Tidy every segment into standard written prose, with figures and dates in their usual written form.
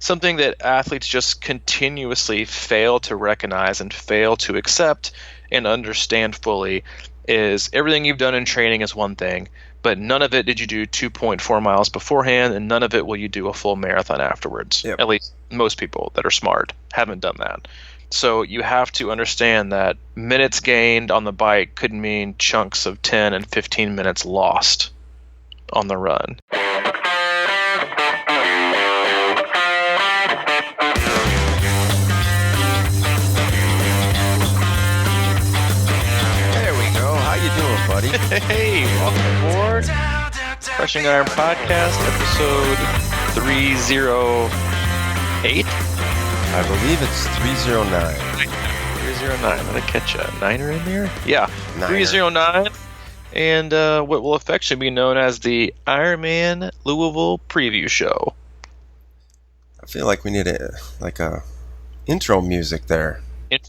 something that athletes just continuously fail to recognize and fail to accept and understand fully is everything you've done in training is one thing, but none of it did you do 2.4 miles beforehand, and none of it will you do a full marathon afterwards. Yep. At least most people that are smart haven't done that. So you have to understand that minutes gained on the bike could mean chunks of 10 and 15 minutes lost on the run. Buddy. Hey, welcome aboard. Crushing Iron Podcast, episode 308. I believe it's 309. 309. I'm going to catch a niner in there. Yeah, Niner. 309. And what will affectionately be known as the Ironman Louisville preview show. I feel like we need a intro music there.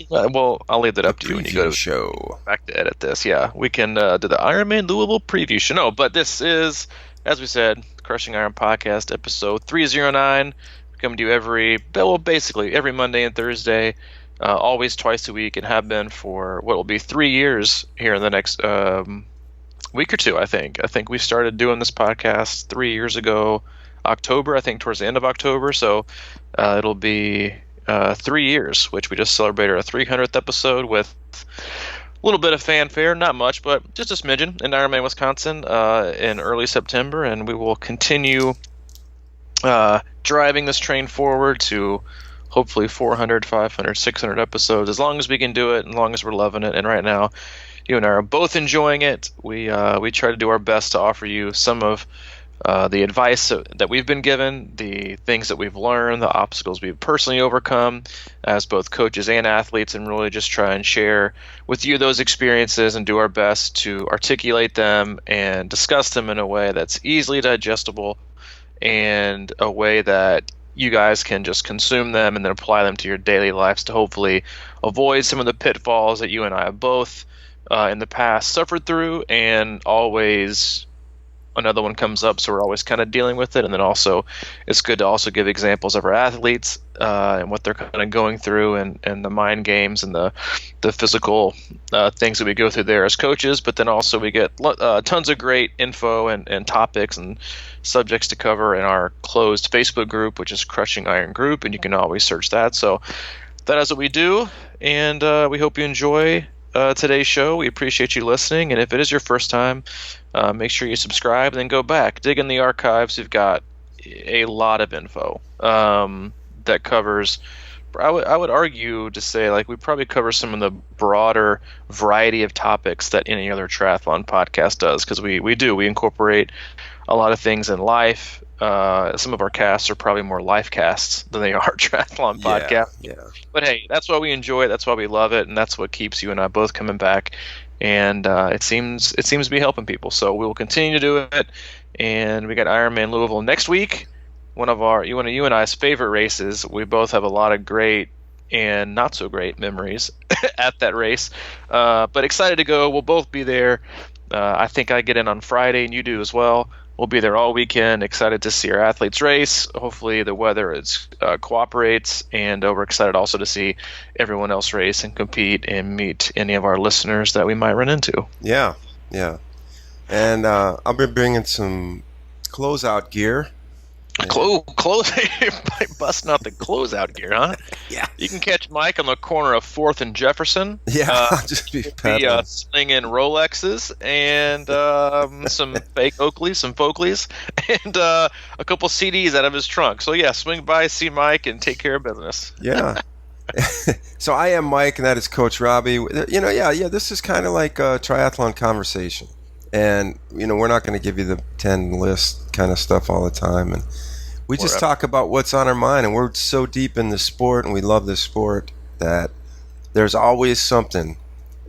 Well, I'll leave that up to you when you go to show. Back to edit this. Yeah, we can do the Ironman Louisville preview show. No, but this is, as we said, Crushing Iron Podcast, episode 309. We come to you basically every Monday and Thursday, always twice a week, and have been for what will be 3 years here in the next week or two, I think. I think we started doing this podcast 3 years ago, October, I think towards the end of October, so it'll be 3 years, which we just celebrated our 300th episode with a little bit of fanfare, not much, but just a smidgen in Ironman, Wisconsin in early September, and we will continue driving this train forward to hopefully 400, 500, 600 episodes, as long as we can do it, as long as we're loving it. And right now, you and I are both enjoying it. We try to do our best to offer you some of the advice that we've been given, the things that we've learned, the obstacles we've personally overcome as both coaches and athletes, and really just try and share with you those experiences and do our best to articulate them and discuss them in a way that's easily digestible and a way that you guys can just consume them and then apply them to your daily lives to hopefully avoid some of the pitfalls that you and I have both in the past suffered through, and always another one comes up, so we're always kind of dealing with it. And then also it's good to also give examples of our athletes and what they're kind of going through, and the mind games and the physical things that we go through there as coaches. But then also we get tons of great info and topics and subjects to cover in our closed Facebook group, which is Crushing Iron Group, and you can always search that. So that is what we do, and we hope you enjoy today's show. We appreciate you listening, and if it is your first time, make sure you subscribe, then go back, dig in the archives. We've got a lot of info that covers, I would argue to say, like, we probably cover some of the broader variety of topics that any other triathlon podcast does, because we incorporate a lot of things in life. Some of our casts are probably more life casts than they are triathlon podcasts. Yeah. But hey, that's why we enjoy it. That's why we love it, and that's what keeps you and I both coming back. And it seems to be helping people. So we will continue to do it. And we got Ironman Louisville next week. One of you and I's favorite races. We both have a lot of great and not so great memories at that race. But excited to go. We'll both be there. I think I get in on Friday, and you do as well. We'll be there all weekend, excited to see our athletes race. Hopefully the weather cooperates, and we're excited also to see everyone else race and compete and meet any of our listeners that we might run into. Yeah. And I'll be bringing some closeout gear. Close busting out the closeout gear, huh? Yeah. You can catch Mike on the corner of 4th and Jefferson. Yeah, I'll just be pedaling. Slinging Rolexes and some fake Oakleys, some Folkleys, and a couple CDs out of his trunk. So yeah, swing by, see Mike, and take care of business. Yeah. So I am Mike, and that is Coach Robbie. This is kind of like a triathlon conversation. And, we're not going to give you the 10 list kind of stuff all the time. And we just talk about what's on our mind. And we're so deep in the sport, and we love this sport, that there's always something.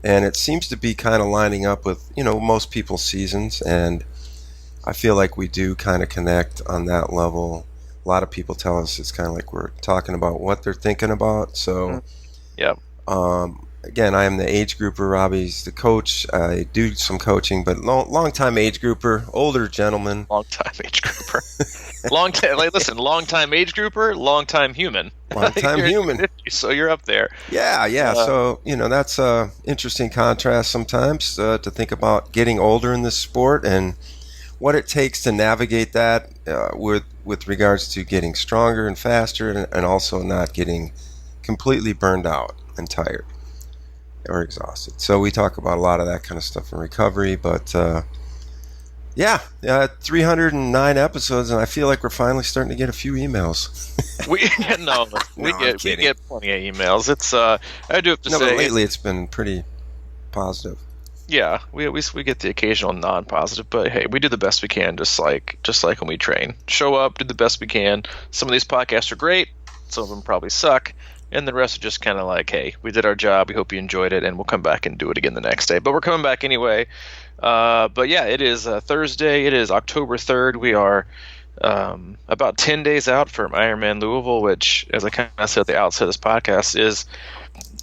And it seems to be kind of lining up with, most people's seasons. And I feel like we do kind of connect on that level. A lot of people tell us it's kind of like we're talking about what they're thinking about. So, yeah. again, I am the age grouper. Robbie's the coach. I do some coaching, but long time age grouper, older gentleman. Long time age grouper. Long time age grouper, long time human. Long time human. 50, so you're up there. Yeah. So, that's a interesting contrast sometimes to think about getting older in this sport and what it takes to navigate that with regards to getting stronger and faster and also not getting completely burned out and tired or exhausted. So we talk about a lot of that kind of stuff in recovery, but 309 episodes, and I feel like we're finally starting to get a few emails. we get plenty of emails. It's I do have to say, but lately it's been pretty positive. Yeah, we get the occasional non-positive, but hey, we do the best we can, just like when we train. Show up, do the best we can. Some of these podcasts are great, some of them probably suck, and the rest are just kind of like, hey, we did our job, we hope you enjoyed it, and we'll come back and do it again the next day. But we're coming back anyway. But yeah, it is Thursday. It is October 3rd. We are about 10 days out from Ironman Louisville, which, as I kind of said at the outset of this podcast, is,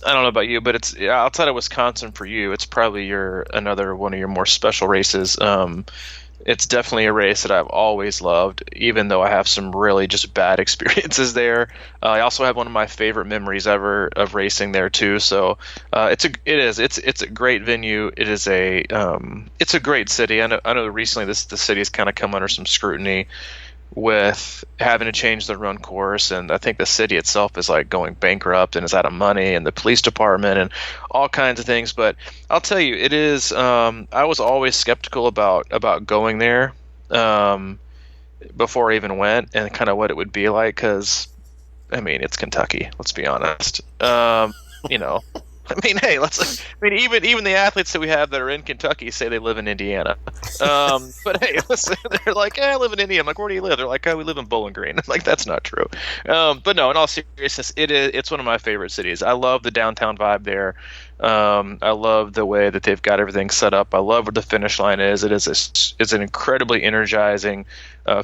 I don't know about you, but it's outside of Wisconsin for you. It's probably another one of your more special races. It's definitely a race that I've always loved, even though I have some really just bad experiences there. I also have one of my favorite memories ever of racing there too. So it's a great venue. It's a great city. I know recently the city has kind of come under some scrutiny with having to change the run course, and I think the city itself is like going bankrupt and is out of money, and the police department and all kinds of things. But I'll tell you, it is I was always skeptical about going there before I even went, and kind of what it would be like, because I mean, it's Kentucky, let's be honest. I mean, hey, even the athletes that we have that are in Kentucky say they live in Indiana. But hey, listen, they're like, I live in Indiana. I'm like, where do you live? They're like, we live in Bowling Green. I'm like, that's not true. But no, in all seriousness, it's one of my favorite cities. I love the downtown vibe there. I love the way that they've got everything set up. I love where the finish line is. It's an incredibly energizing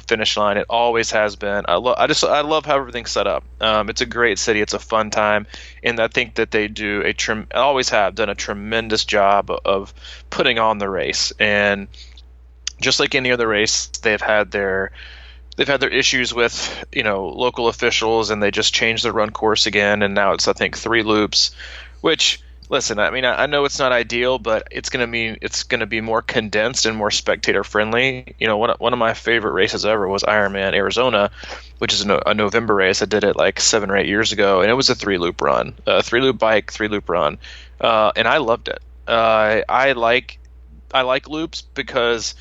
finish line. It always has been. I love how everything's set up. It's a great city. It's a fun time, and I think that they do always have done a tremendous job of putting on the race. And just like any other race, they've had their issues with local officials, and they just changed the run course again, and now it's, I think, 3 loops, which, listen, I mean, I know it's not ideal, but it's gonna be more condensed and more spectator friendly. One of my favorite races ever was Ironman Arizona, which is a November race. I did it like 7 or 8 years ago, and it was a 3-loop run, 3-loop bike, 3-loop run, and I loved it. I like loops because,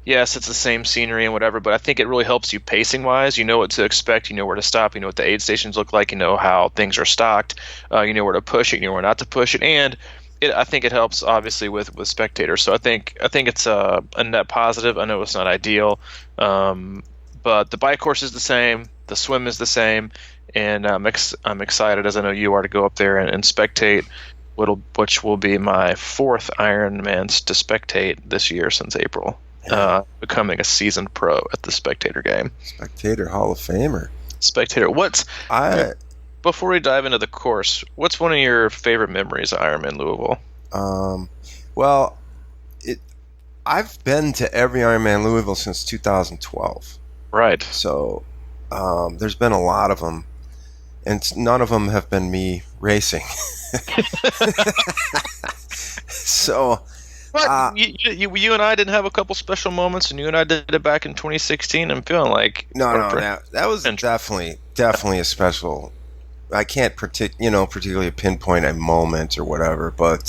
yes, it's the same scenery and whatever, but I think it really helps you pacing wise. You know what to expect. You know where to stop. You know what the aid stations look like. You know how things are stocked. You know where to push it. You know where not to push it. And I think it helps obviously with spectators. So I think it's a net positive. I know it's not ideal, but the bike course is the same. The swim is the same, and I'm excited, as I know you are, to go up there and spectate. Which will be my 4th Ironmans to spectate this year since April. Becoming a seasoned pro at the Spectator game. Spectator Hall of Famer. Spectator. Before we dive into the course, what's one of your favorite memories of Ironman Louisville? Well, I've been to every Ironman Louisville since 2012. Right. So there's been a lot of them, and none of them have been me racing. So... But you and I didn't have a couple special moments, and you and I did it back in 2016. I'm feeling like that was definitely a special. I can't particularly pinpoint a moment or whatever, but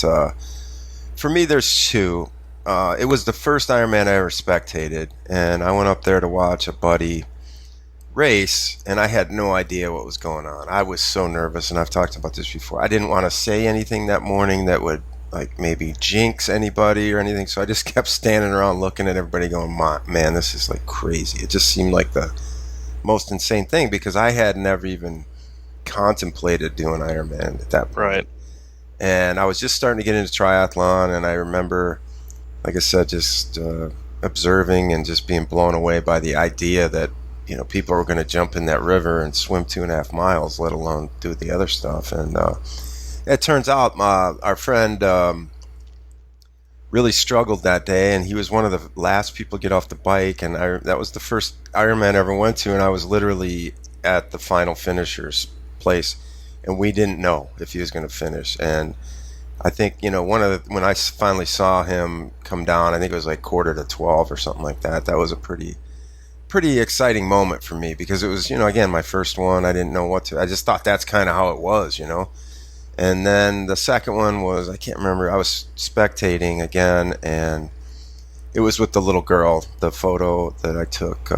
for me, there's 2. It was the first Ironman I ever spectated, and I went up there to watch a buddy race, and I had no idea what was going on. I was so nervous, and I've talked about this before. I didn't want to say anything that morning that would like maybe jinx anybody or anything, so I just kept standing around looking at everybody going, man, this is like crazy. It just seemed like the most insane thing, because I had never even contemplated doing Ironman at that point. Right. And I was just starting to get into triathlon, and I remember, like I said, just observing and just being blown away by the idea that people were going to jump in that river and swim 2.5 miles, let alone do the other stuff. And It turns out our friend really struggled that day, and he was one of the last people to get off the bike, and that was the first Ironman I ever went to, and I was literally at the final finisher's place, and we didn't know if he was going to finish. And I think, when I finally saw him come down, I think it was like 11:45 or something like that. That was a pretty exciting moment for me, because it was, again, my first one. I didn't know I just thought that's kind of how it was, And then the second one was, I can't remember, I was spectating again, and it was with the little girl, the photo that I took.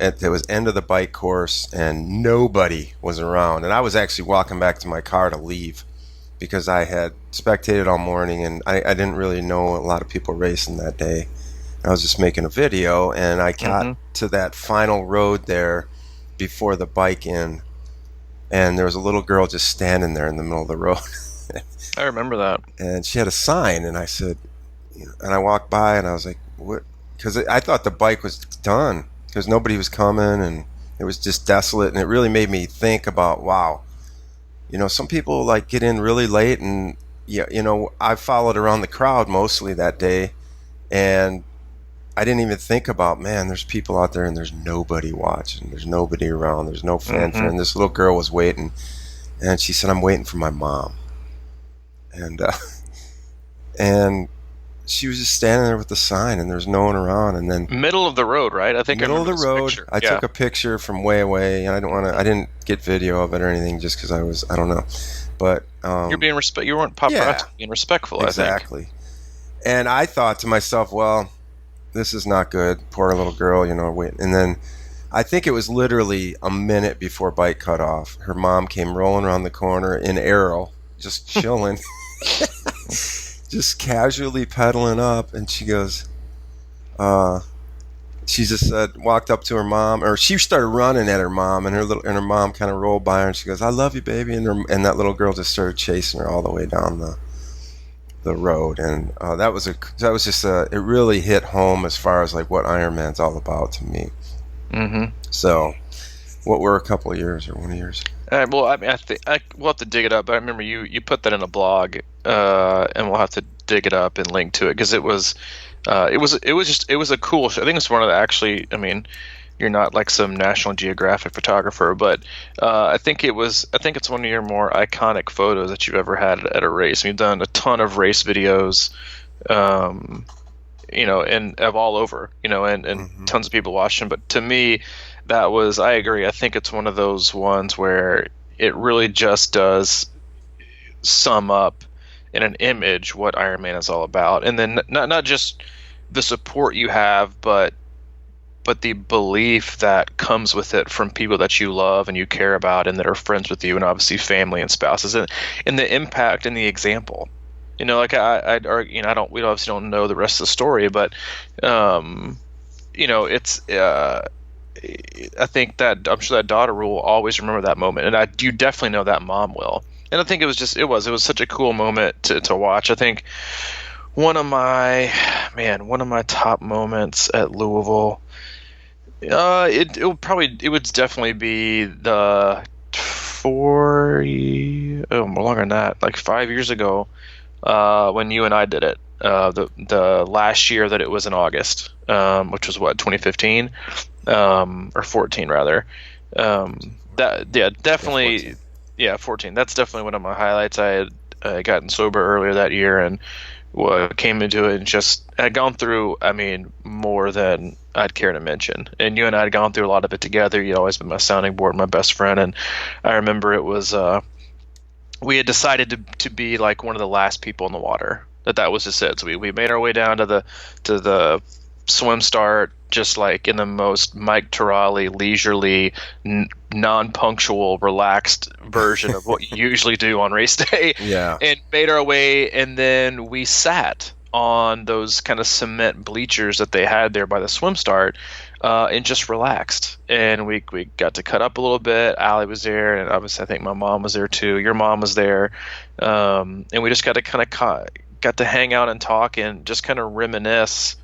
It was end of the bike course, and nobody was around. And I was actually walking back to my car to leave, because I had spectated all morning, and I didn't really know a lot of people racing that day. I was just making a video, and I got to that final road there before the bike in. And there was a little girl just standing there in the middle of the road. I remember that. And she had a sign, and I said, and I walked by, and I was like, what? Because I thought the bike was done, because nobody was coming, and it was just desolate. And it really made me think about, wow, some people like get in really late, and I followed around the crowd mostly that day, and I didn't even think about, man, there's people out there and there's nobody watching. There's nobody around. There's no fanfare. And this little girl was waiting. And she said, I'm waiting for my mom. And she was just standing there with the sign, and there's no one around. And then middle of the road, right? I think middle of the road. Picture. I took a picture from way away, and I didn't get video of it or anything, just because I don't know. But you're being you weren't paparazzi, being respectful. Exactly. I think. And I thought to myself, well, this is not good. Poor little girl, wait. And then I think it was literally a minute before bike cut off. Her mom came rolling around the corner in Arrow, just chilling, just casually pedaling up. And she goes, she just walked up to her mom, or she started running at her mom, and her mom kind of rolled by her, and she goes, I love you, baby. And that little girl just started chasing her all the way down the road, and that was just it really hit home as far as like what Ironman's all about to me. So, what were a couple of years or 1 year? Well, I mean, I think we'll have to dig it up. But I remember you put that in a blog, and we'll have to dig it up and link to it, because it was a cool show. I think it's one of the, actually, I mean, you're not like some National Geographic photographer, but I think it's one of your more iconic photos that you've ever had at a race. You've done a ton of race videos, and of all over, and tons of people watching. But to me, I agree. I think it's one of those ones where it really just does sum up in an image what Ironman is all about, and then not just the support you have, but the belief that comes with it from people that you love and you care about and that are friends with you, and obviously family and spouses, and the impact and the example. Like we obviously don't know the rest of the story, but it's I think that I'm sure that daughter will always remember that moment, and you definitely know that mom will. And I think it was such a cool moment to watch. I think one of my top moments at Louisville. It would definitely be the more longer than that, like 5 years ago, when you and I did it. The last year that it was in August, which was 2015, or 14 rather. Definitely, 14. That's definitely one of my highlights. I had gotten sober earlier that year, and came into it and just had gone through, more than I'd care to mention. And you and I had gone through a lot of it together. You'd always been my sounding board, my best friend. And I remember it was, we had decided to be like one of the last people in the water. That was just it. So we made our way down to the swim start, just like in the most Mike Tarrolly, leisurely, non-punctual, relaxed version of what you usually do on race day. Yeah. And made our way, and then we sat on those kind of cement bleachers that they had there by the swim start, and just relaxed. And we got to cut up a little bit. Allie was there, and obviously I think my mom was there too. Your mom was there, and we just got to hang out and talk and just kind of reminisce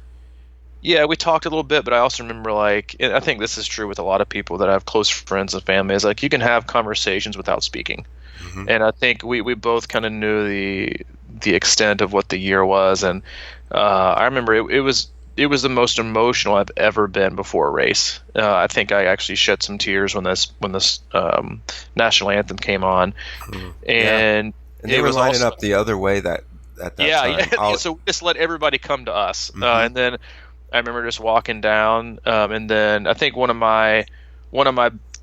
Yeah, we talked a little bit, but I also remember, like, and I think this is true with a lot of people that have close friends and family, is like you can have conversations without speaking. Hmm. And I think we both kind of knew the extent of what the year was, and I remember it was the most emotional I've ever been before a race. I think I actually shed some tears when this national anthem came on, Yeah. and And they it were was lining also up the other way that at that yeah, time. yeah. So we just let everybody come to us, Hmm. and then I remember just walking down, and then I think one of my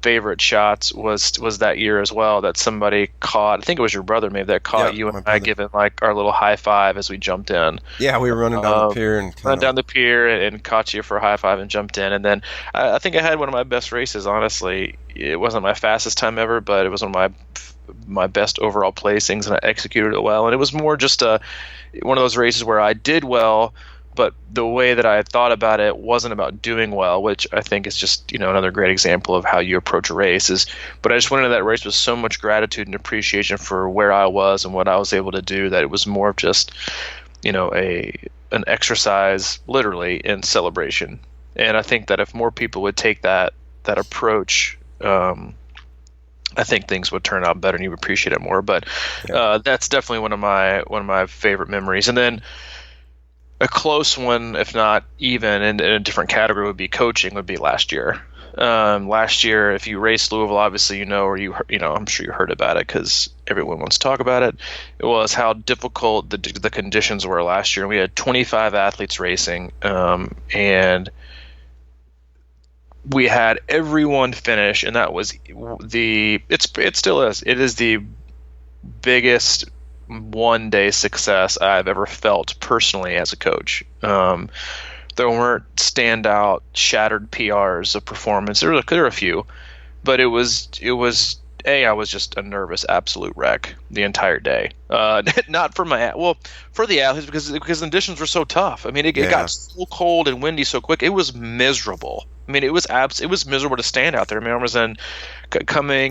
favorite shots was that year as well, that somebody caught. I think it was your brother maybe that caught Yeah, you my and I brother. giving like our little high five as we jumped in. Yeah, we were running down the pier and Run kind of. down the pier and caught you for a high five and jumped in, and then I think I had one of my best races. Honestly, it wasn't my fastest time ever, but it was one of my best overall placings, and I executed it well. And it was more just one of those races where I did well, but the way that I thought about it wasn't about doing well, which I think is just another great example of how you approach a race. But I just went into that race with so much gratitude and appreciation for where I was and what I was able to do, that it was more of just an exercise literally in celebration. And I think that if more people would take that approach, I think things would turn out better and you would appreciate it more. But that's definitely one of my favorite memories. And then a close one, if not even in a different category, would be coaching. Would be last year. Last year, if you raced Louisville, obviously or I'm sure you heard about it because everyone wants to talk about it. It was how difficult the conditions were last year. We had 25 athletes racing, and we had everyone finish, and that was it still is. It is the biggest one-day success I've ever felt personally as a coach. There weren't standout, shattered PRs of performance. There were a few, but it was I was just a nervous absolute wreck the entire day. Not for for the athletes because the conditions were so tough. I mean, it got so cold and windy so quick. It was miserable. I mean, it was miserable to stand out there. I mean, I was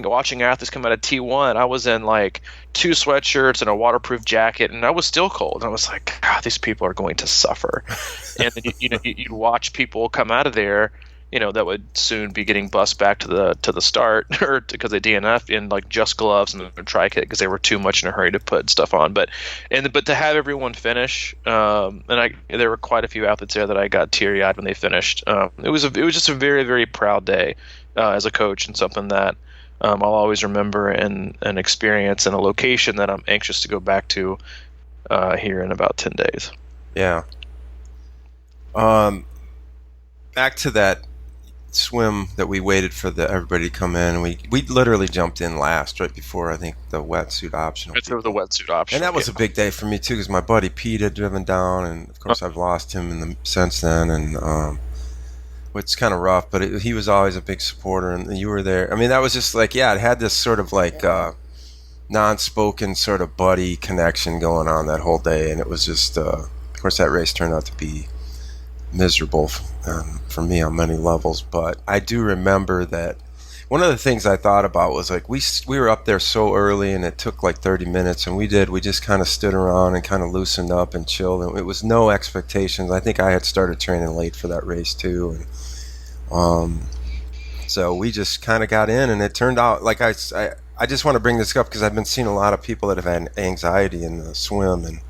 watching athletes come out of T1. I was in like 2 sweatshirts and a waterproof jacket, and I was still cold. And I was like, God, these people are going to suffer. And then you'd watch people come out of there, that would soon be getting bussed back to the start, or because they DNF'd in like just gloves and a tri kit because they were too much in a hurry to put stuff on. But to have everyone finish, and there were quite a few athletes there that I got teary eyed when they finished. It was just a very, very proud day as a coach, and something that I'll always remember, and an experience and a location that I'm anxious to go back to here in about 10 days. Yeah. Back to that swim that we waited for everybody to come in. We literally jumped in last, right before I think the wetsuit optional. Right there was the wetsuit option, and that was a big day for me too, because my buddy Pete had driven down, and of course I've lost him since then, and it's kind of rough. But he was always a big supporter, and you were there. I mean, that was just like, it had this sort of like non-spoken sort of buddy connection going on that whole day, and it was just, of course, that race turned out to be miserable for me on many levels. But I do remember that one of the things I thought about was like we were up there so early, and it took like 30 minutes, and we just kind of stood around and kind of loosened up and chilled, and it was no expectations. I think I had started training late for that race too, and so we just kind of got in, and it turned out like I just want to bring this up because I've been seeing a lot of people that have had anxiety in the swim, and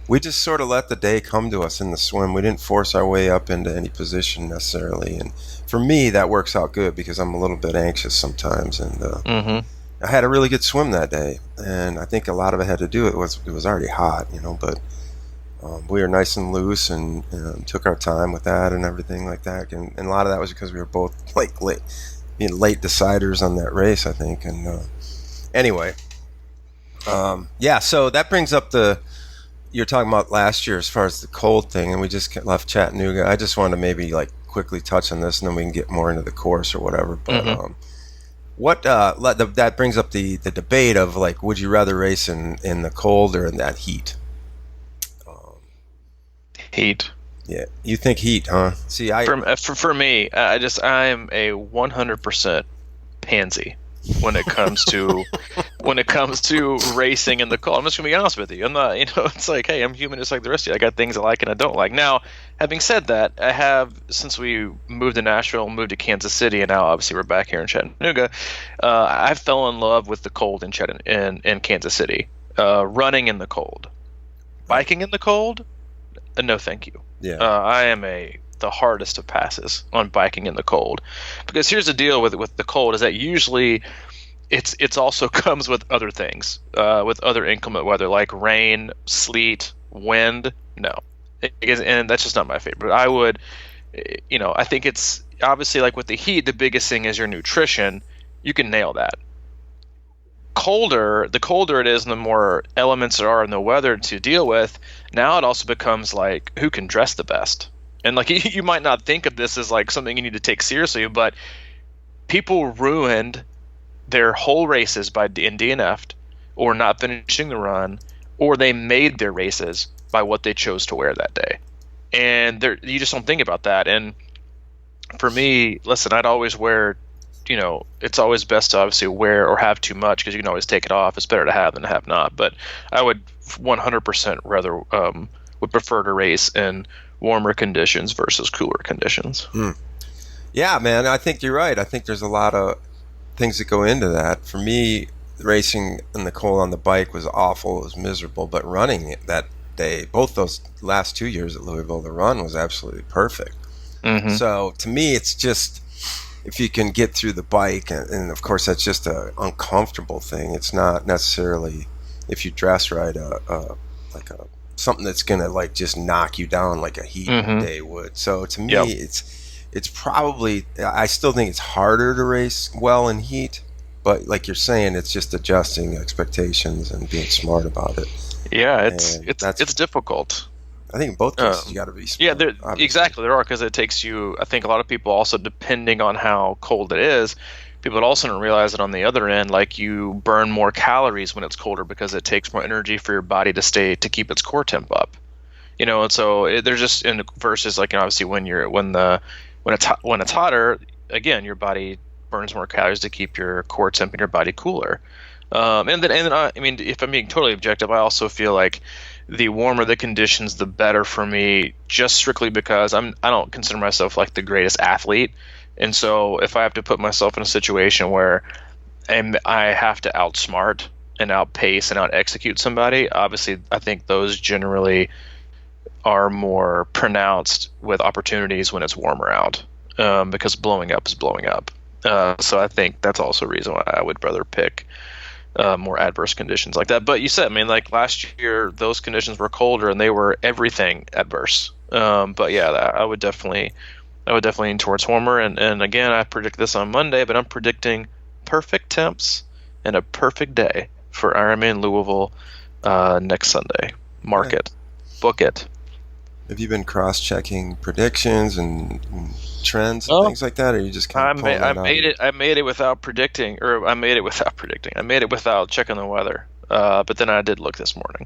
we just sort of let the day come to us in the swim. We didn't force our way up into any position necessarily. And for me, that works out good because I'm a little bit anxious sometimes. And I had a really good swim that day. And I think a lot of it had to do it was already hot, but we were nice and loose and took our time with that and everything like that. And a lot of that was because we were both like late deciders on that race, I think. And anyway, so that brings up you're talking about last year as far as the cold thing, and we just left Chattanooga. I just wanted to maybe like quickly touch on this, and then we can get more into the course or whatever. But that brings up the debate of like, would you rather race in the cold or in that heat? Heat. Yeah, you think heat, huh? See, for me, I am a 100% pansy when it comes to when it comes to racing in the cold. I'm just gonna be honest with you. I'm not, it's like, hey, I'm human just like the rest of you. I got things I like and I don't like. Now, having said that, I have, since we moved to Nashville, moved to Kansas City, and now obviously we're back here in Chattanooga. I fell in love with the cold in Kansas City. Running in the cold, biking in the cold, no, thank you. Yeah. I am the hardest of passes on biking in the cold, because here's the deal with the cold is that usually it's also comes with other things, with other inclement weather like rain, sleet, wind. No, and that's just not my favorite. I would, I think it's obviously like with the heat, the biggest thing is your nutrition. You can nail that. The colder it is and the more elements there are in the weather to deal with, now it also becomes like who can dress the best. And like you might not think of this as like something you need to take seriously, but people ruined their whole races by in DNF'd or not finishing the run, or they made their races by what they chose to wear that day. And you just don't think about that. And for me, listen, I'd always wear, it's always best to obviously wear or have too much because you can always take it off. It's better to have than to have not. But I would 100% rather would prefer to race in warmer conditions versus cooler conditions. Yeah, man, I think you're right. I think there's a lot of things that go into that. For me, racing in the cold on the bike was awful. It was miserable. But running that day, both those last 2 years at Louisville, the run was absolutely perfect. Mm-hmm. So to me, it's just if you can get through the bike, and of course that's just an uncomfortable thing. It's not necessarily, if you dress right, something that's gonna like just knock you down like a heat day would. So to me, it's probably, I still think it's harder to race well in heat, but like you're saying, it's just adjusting expectations and being smart about it. Yeah, it's difficult. I think in both cases you got to be smart. Yeah, exactly. There are, because it takes you. I think a lot of people also, depending on how cold it is, people also don't realize that on the other end, like you burn more calories when it's colder because it takes more energy for your body to keep its core temp up. And so there's just versus like obviously when it's hotter, again your body burns more calories to keep your core temp and your body cooler. And then I mean, if I'm being totally objective, I also feel like the warmer the conditions, the better for me, just strictly because I don't consider myself like the greatest athlete. And so if I have to put myself in a situation where I have to outsmart and outpace and out-execute somebody, obviously I think those generally are more pronounced with opportunities when it's warmer out, because blowing up is blowing up. So I think that's also a reason why I would rather pick more adverse conditions like that. But you said, I mean, like last year, those conditions were colder and they were everything adverse. But yeah, I would definitely lean towards warmer. And again, I predict this on Monday, but I'm predicting perfect temps and a perfect day for Ironman Louisville next Sunday. Mark it, book it. Have you been cross-checking predictions and trends and things like that, or are you just kind of I made it without predicting, or I made it without predicting. I made it without checking the weather. But then I did look this morning,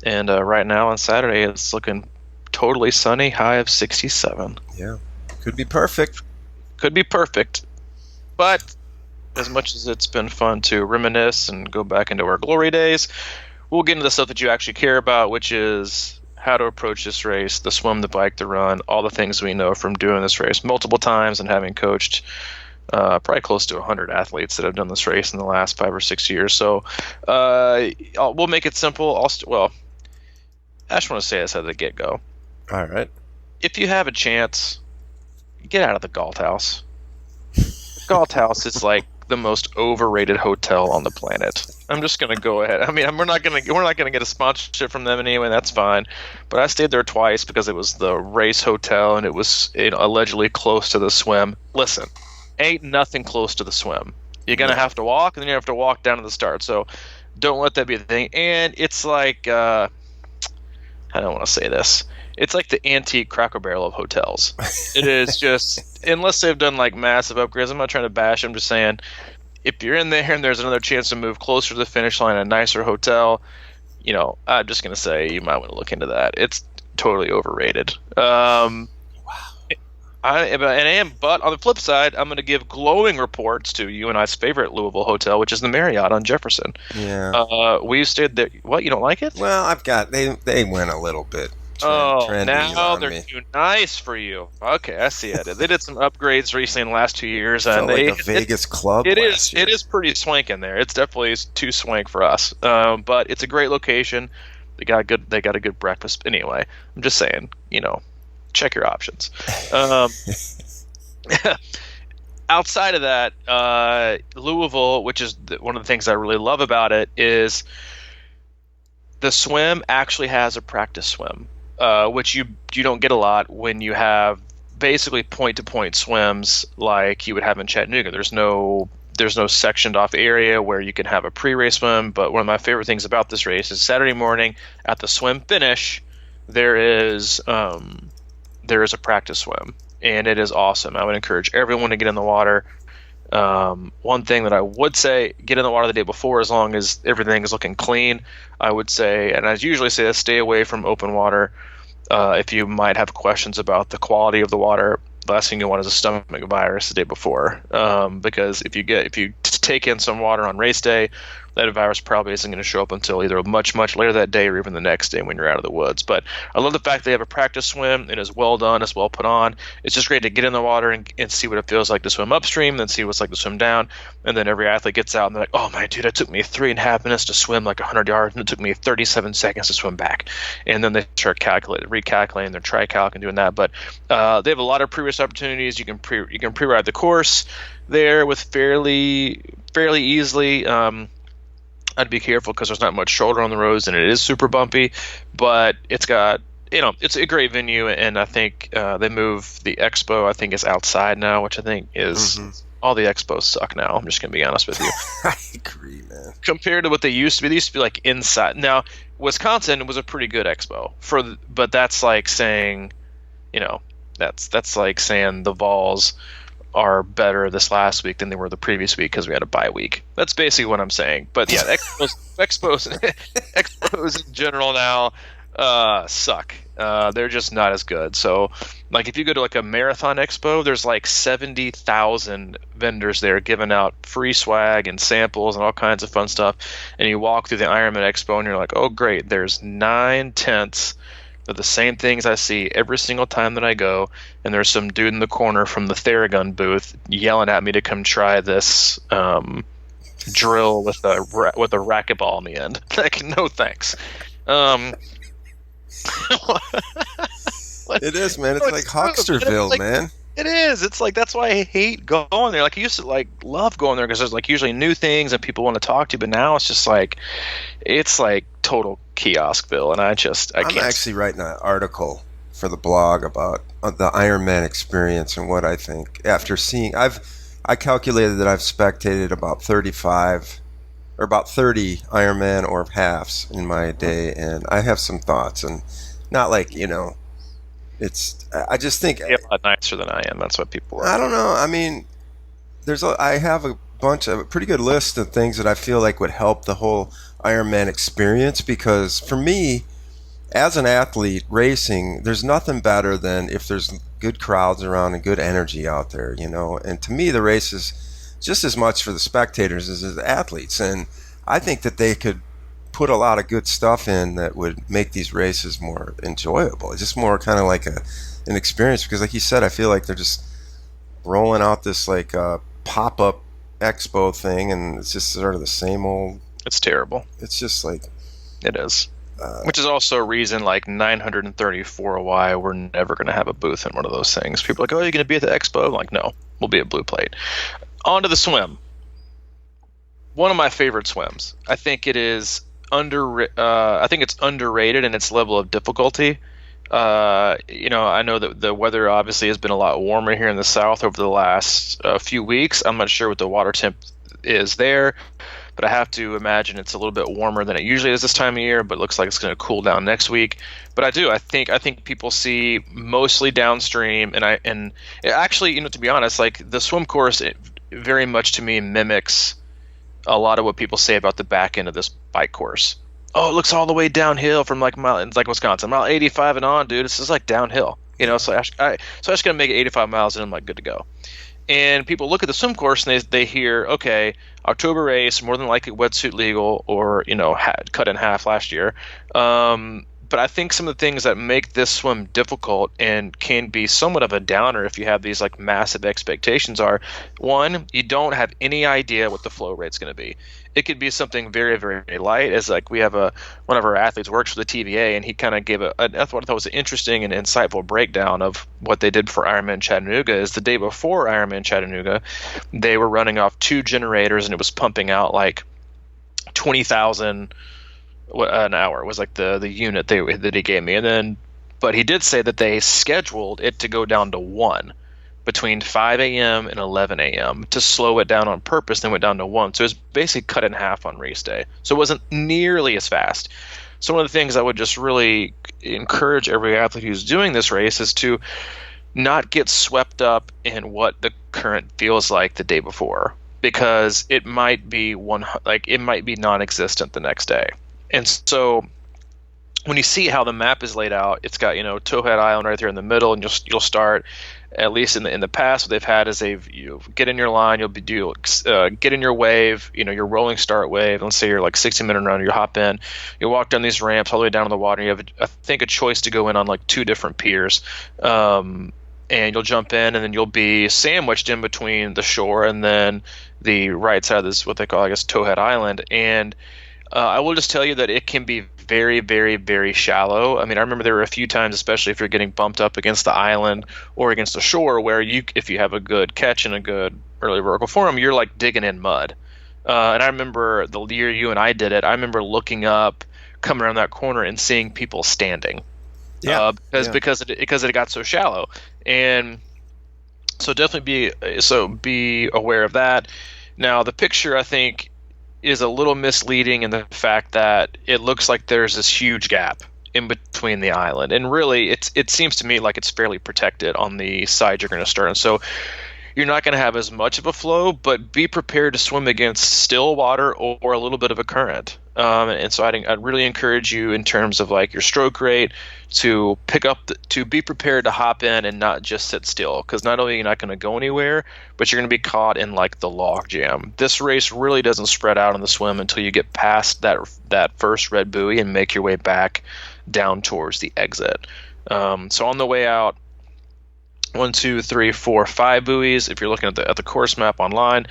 and right now on Saturday it's looking totally sunny, high of 67. Yeah, could be perfect. Could be perfect, but as much as it's been fun to reminisce and go back into our glory days, we'll get into the stuff that you actually care about, which is how to approach this race, the swim, the bike, the run, all the things we know from doing this race multiple times and having coached probably close to 100 athletes that have done this race in the last 5 or 6 years. So we'll make it simple. I just want to say this at the get-go. All right. If you have a chance, get out of the Galt House. The Galt House is like the most overrated hotel on the planet. I'm just gonna go ahead. I mean, we're not gonna get a sponsorship from them anyway. That's fine. But I stayed there twice because it was the race hotel and it was allegedly close to the swim. Listen, ain't nothing close to the swim. You're gonna have to walk, and then you have to walk down to the start. So don't let that be the thing. And it's like I don't want to say this. It's like the antique Cracker Barrel of hotels. It is just, unless they've done like massive upgrades. I'm not trying to bash. I'm just saying, if you're in there and there's another chance to move closer to the finish line, a nicer hotel, I'm just going to say you might want to look into that. It's totally overrated. Wow. But on the flip side, I'm going to give glowing reports to you and I's favorite Louisville hotel, which is the Marriott on Jefferson. Yeah. We stayed there. What, you don't like it? Well, they went a little bit trendy now on they're me. too nice for you. Okay, I see it. They did some upgrades recently in the last 2 years, Felt and like a Vegas club. It last year. it is pretty swank in there. It's definitely too swank for us. But it's a great location. They got a good breakfast. Anyway, I'm just saying, check your options. Outside of that, Louisville, which is one of the things I really love about it, is the swim actually has a practice swim, which you don't get a lot when you have basically point-to-point swims like you would have in Chattanooga. There's no sectioned off area where you can have a pre-race swim. But one of my favorite things about this race is Saturday morning at the swim finish, there is a practice swim, and it is awesome. I would encourage everyone to get in the water. One thing that I would say, get in the water the day before as long as everything is looking clean. I would say, and I usually say, stay away from open water. If you might have questions about the quality of the water, the last thing you want is a stomach virus the day before, because if you take in some water on race day, that virus probably isn't going to show up until either much later that day or even the next day when you're out of the woods. But I love the fact they have a practice swim. It is well done. It's well put on. It's just great to get in the water and see what it feels like to swim upstream, then see what it's like to swim down, and then every athlete gets out and they're like, oh my dude, it took me 3.5 minutes to swim like 100 yards, and it took me 37 seconds to swim back. And then they start recalculating their tri-calc and doing that. But they have a lot of pre-race opportunities. You can pre-ride the course there with fairly easily. I'd be careful because there's not much shoulder on the roads and it is super bumpy, but it's got, it's a great venue, and I think they moved the expo. I think it's outside now, which I think is all the expos suck now. I'm just going to be honest with you. I agree, man. Compared to what they used to be like inside. Now, Wisconsin was a pretty good expo but that's like saying, that's like saying the Vols are better this last week than they were the previous week because we had a bye week. That's basically what I'm saying. But yeah, expos in general now suck. They're just not as good. So, like, if you go to like a marathon expo, there's like 70,000 vendors there giving out free swag and samples and all kinds of fun stuff. And you walk through the Ironman Expo and you're like, oh great, there's 9/10 of the same things I see every single time that I go, and there's some dude in the corner from the Theragun booth yelling at me to come try this drill with a racquetball on the end. Like, no thanks. It is, man. It's like Hucksterville, man. It is. It's like, that's why I hate going there. Like, I used to like love going there because there's like usually new things and people want to talk to you, but now it's just like, it's like total Kioskville, and I can't. I'm actually writing an article for the blog about the Ironman experience and what I think. After seeing, I calculated that I've spectated about 35 or about 30 Ironman or halves in my day, and I have some thoughts, and not like, I just think you're a lot nicer than I am. That's what people are. I don't know. I mean, I have a pretty good list of things that I feel like would help the whole Ironman experience, because for me, as an athlete racing, there's nothing better than if there's good crowds around and good energy out there, and to me the race is just as much for the spectators as the athletes, and I think that they could put a lot of good stuff in that would make these races more enjoyable. It's just more kind of like an experience, because like you said, I feel like they're just rolling out this like pop-up expo thing, and it's just sort of the same old. It's terrible. It's just like, it is. Which is also a reason, like 934 why we're never going to have a booth in one of those things. People are like, oh, you're going to be at the expo? I'm like, no, we'll be at Blue Plate. On to the swim. One of my favorite swims. I think it is it's underrated in its level of difficulty. I know that the weather obviously has been a lot warmer here in the South over the last few weeks. I'm not sure what the water temp is there, but I have to imagine it's a little bit warmer than it usually is this time of year, but it looks like it's going to cool down next week. But I think people see mostly downstream, and it actually, to be honest, like the swim course, it very much to me mimics a lot of what people say about the back end of this bike course. Oh, it looks all the way downhill from like Wisconsin, mile 85 and on, dude. This is like downhill. So I just got to make it 85 miles and I'm like good to go. And people look at the swim course and they hear, okay, October race, more than likely wetsuit legal, or cut in half last year. But I think some of the things that make this swim difficult and can be somewhat of a downer if you have these like massive expectations are, one, you don't have any idea what the flow rate's going to be. It could be something very, very light, as like we have one of our athletes works for the TVA, and he kind of gave what I thought was an interesting and insightful breakdown of what they did for Ironman Chattanooga. Is the day before Ironman Chattanooga, they were running off 2 generators, and it was pumping out like 20,000 an hour was like the unit that he gave me, but he did say that they scheduled it to go down to 1 between 5 a.m. and 11 a.m. to slow it down on purpose. Then went down to 1, so it was basically cut in half on race day. So it wasn't nearly as fast. So one of the things I would just really encourage every athlete who's doing this race is to not get swept up in what the current feels like the day before, because it might be non-existent the next day. And so when you see how the map is laid out, it's got, Towhead Island right there in the middle, and you'll start, at least in the past, what they've had is get in your line, get in your wave, your rolling start wave. Let's say you're like 60-minute run, you hop in, you walk down these ramps all the way down to the water, and you have, I think, a choice to go in on like 2 different piers. And you'll jump in, and then you'll be sandwiched in between the shore and then the right side of this, what they call, I guess, Towhead Island. And I will just tell you that it can be very, very, very shallow. I mean, I remember there were a few times, especially if you're getting bumped up against the island or against the shore, where if you have a good catch and a good early vertical form, you're like digging in mud. And I remember the year you and I did it, I remember looking up, coming around that corner and seeing people standing. Because it got so shallow. And so definitely be aware of that. Now, the picture, I think, is a little misleading in the fact that it looks like there's this huge gap in between the island, and really it seems to me like it's fairly protected on the side you're going to start. And so you're not going to have as much of a flow, but be prepared to swim against still water or a little bit of a current. And so I'd really encourage you, in terms of like your stroke rate, to be prepared to hop in and not just sit still, because not only are you not going to go anywhere, but you're going to be caught in like the log jam. This race really doesn't spread out on the swim until you get past that first red buoy and make your way back down towards the exit. So on the way out, 1, 2, 3, 4, 5 buoys. If you're looking at the course map online,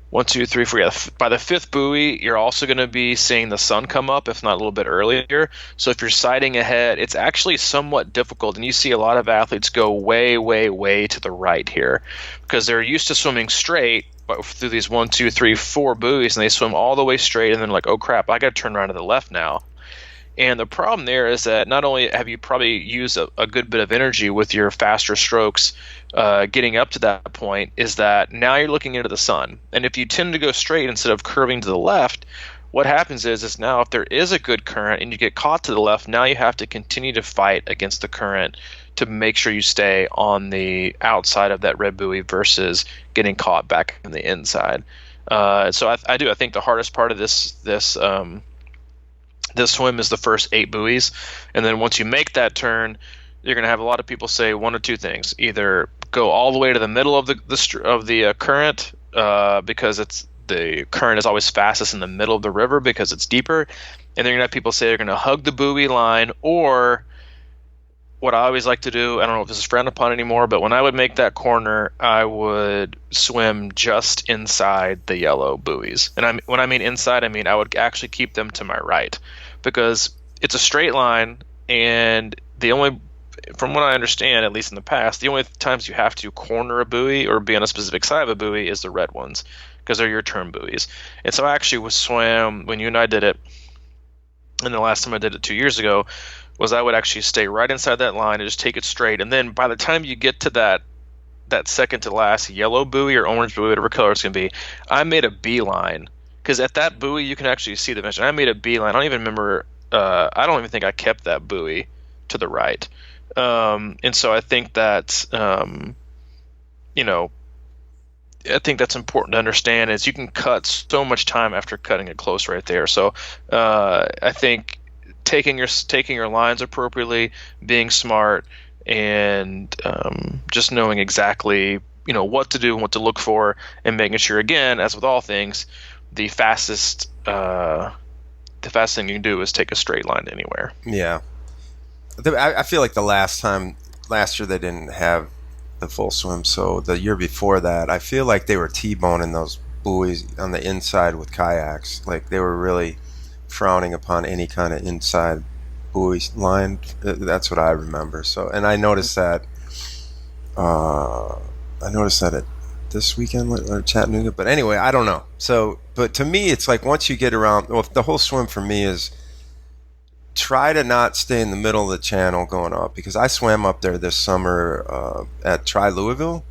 1, 2, 3, 4. Yeah, by the 5th buoy, you're also going to be seeing the sun come up, if not a little bit earlier. So if you're sighting ahead, it's actually somewhat difficult. And you see a lot of athletes go way, way, way to the right here, because they're used to swimming straight through these 1, 2, 3, 4 buoys, and they swim all the way straight, and then like, oh crap, I got to turn around to the left now. And the problem there is that not only have you probably used a good bit of energy with your faster strokes getting up to that point, is that now you're looking into the sun. And if you tend to go straight instead of curving to the left, what happens is now if there is a good current and you get caught to the left, now you have to continue to fight against the current to make sure you stay on the outside of that red buoy versus getting caught back in the inside. So I think the hardest part of this swim is the first 8 buoys, and then once you make that turn, you're going to have a lot of people say one of two things: either go all the way to the middle of the current, because the current is always fastest in the middle of the river because it's deeper, and then you're going to have people say they're going to hug the buoy line, or what I always like to do, I don't know if this is frowned upon anymore, but when I would make that corner, I would swim just inside the yellow buoys. And when I mean inside, I mean I would actually keep them to my right, because it's a straight line, and from what I understand, at least in the past, the only times you have to corner a buoy or be on a specific side of a buoy is the red ones, because they're your turn buoys. And so I actually would swim, when you and I did it, and the last time I did it 2 years ago, was I would actually stay right inside that line and just take it straight. And then by the time you get to that second to last yellow buoy or orange buoy, whatever color it's going to be, I made a beeline. Because at that buoy, you can actually see the mission. I made a beeline. I don't even remember, I don't even think I kept that buoy to the right. And so I think that, I think that's important to understand, is you can cut so much time after cutting it close right there. So I think taking your lines appropriately, being smart, and just knowing exactly what to do and what to look for, and making sure, again, as with all things, the fastest thing you can do is take a straight line anywhere. Yeah. I feel like last year they didn't have the full swim, so the year before that, I feel like they were T-boning those buoys on the inside with kayaks. Like they were really frowning upon any kind of inside buoy line. That's what I remember. So, and I noticed that. At this weekend at Chattanooga. But anyway, I don't know. So, but to me, it's like once you get around, well, the whole swim for me is try to not stay in the middle of the channel going up, because I swam up there this summer at Tri Louisville,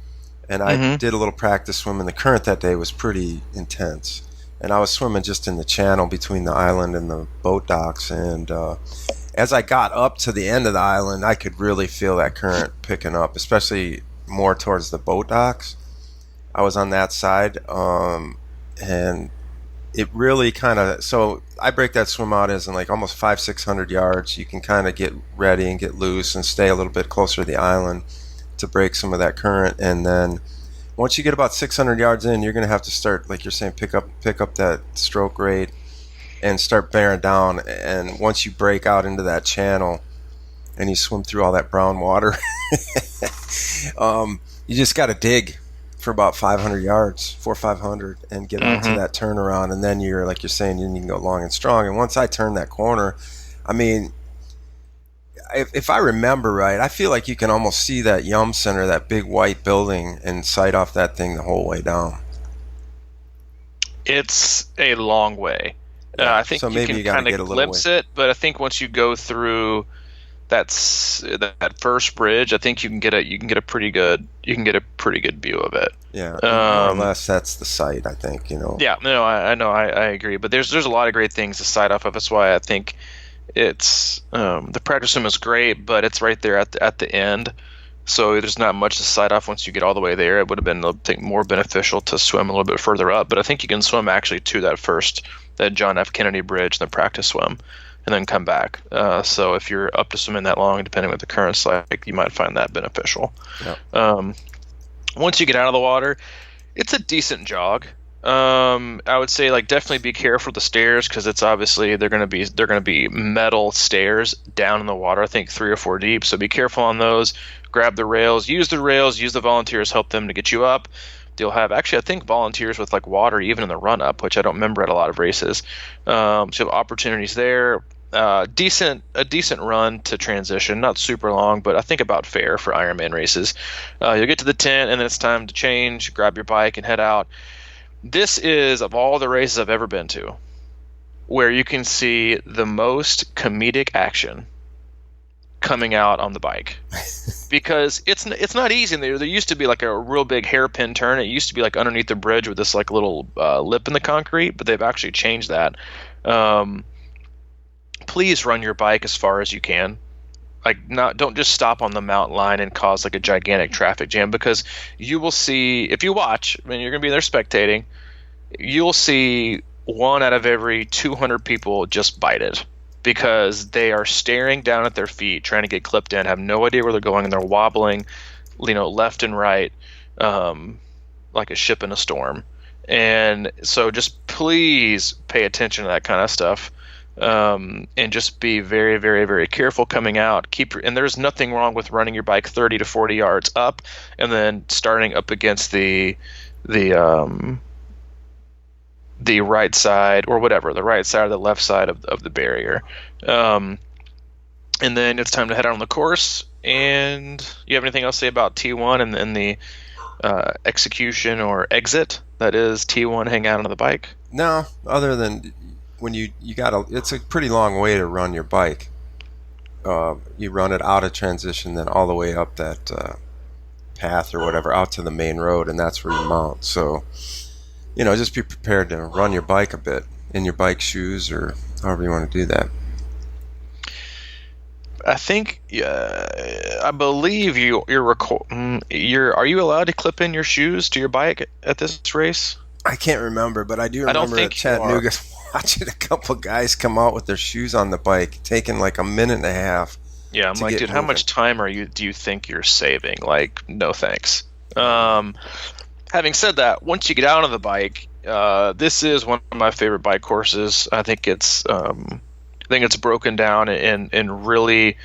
and I did a little practice swim, and the current that day was pretty intense. And I was swimming just in the channel between the island and the boat docks, and as I got up to the end of the island, I could really feel that current picking up, especially more towards the boat docks. I was on that side, and it really kind of, so I break that swim out as in like almost 500-600 yards. You can kind of get ready and get loose and stay a little bit closer to the island to break some of that current. And then once you get about 600 yards in, you're going to have to start, like you're saying, pick up that stroke rate and start bearing down. And once you break out into that channel and you swim through all that brown water, you just got to dig for about 500 yards, 400 or 500, and get onto that turnaround. And then you're, like you're saying, you can go long and strong. And once I turn that corner, I mean, if I remember right, I feel like you can almost see that Yum Center, that big white building, and sight off that thing the whole way down. It's a long way. I think so, maybe you can kind of glimpse it, but I think once you go through that first bridge, I think you can get a pretty good view of it. Yeah, more or less that's the site, I think. Yeah, no, I know, I agree. But there's a lot of great things to sight off of. That's why I think it's the practice swim is great, but it's right there at the end. So there's not much to sight off once you get all the way there. It would have been, I think, more beneficial to swim a little bit further up. But I think you can swim actually to that John F. Kennedy Bridge, the practice swim, and then come back. So if you're up to swimming that long, depending on what the current's like, you might find that beneficial. Yeah. Once you get out of the water, it's a decent jog. I would say, like, definitely be careful with the stairs, because it's obviously they're going to be metal stairs down in the water. I think 3 or 4 deep. So be careful on those. Grab the rails. Use the volunteers. Help them to get you up. They'll have, actually, I think, volunteers with like water even in the run up, which I don't remember at a lot of races. So you have opportunities there. A decent run to transition, not super long, but I think about fair for Ironman races. You'll get to the tent, and then it's time to change, grab your bike, and head out. This is, of all the races I've ever been to, where you can see the most comedic action coming out on the bike, because it's not easy. There used to be like a real big hairpin turn. It used to be like underneath the bridge with this like little lip in the concrete, but they've actually changed that. Please run your bike as far as you can. Like, don't just stop on the mountain line and cause like a gigantic traffic jam, because you will see, if you watch, I mean, you're going to be there spectating, you'll see 1 out of every 200 people just bite it, because they are staring down at their feet, trying to get clipped in, have no idea where they're going, and they're wobbling, left and right, like a ship in a storm. And so just please pay attention to that kind of stuff. And just be very, very, very careful coming out. And there's nothing wrong with running your bike 30 to 40 yards up and then starting up against the right side, or whatever, the right side or the left side of the barrier. And then it's time to head out on the course. And you have anything else to say about T1 and the execution or exit? That is T1, hang out on the bike. No, other than when you got it's a pretty long way to run your bike. You run it out of transition, then all the way up that path or whatever, out to the main road, and that's where you mount. So, just be prepared to run your bike a bit in your bike shoes, or however you want to do that. I think, I believe are you allowed to clip in your shoes to your bike at this race? I can't remember, but I do remember at Chattanooga watching a couple guys come out with their shoes on the bike, taking like a minute and a half Yeah, I'm to like, get dude, how moving. much time do you think you're saving? Like, no thanks. Having said that, once you get out on the bike, this is one of my favorite bike courses. I think it's broken down in really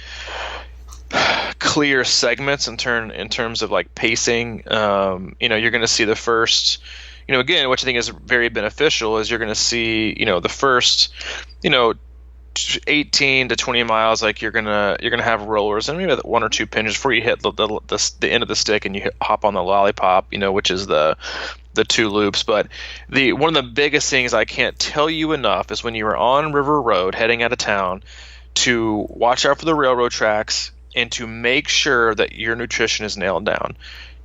clear segments in terms of like pacing. You're going to see the first, again, which I think is very beneficial, is you're going to see, the first, you know, 18 to 20 miles, like you're gonna have rollers and maybe one or two pinches before you hit the end of the stick and you hop on the lollipop, which is the two loops. But the one of the biggest things I can't tell you enough is when you are on River Road heading out of town, to watch out for the railroad tracks and to make sure that your nutrition is nailed down.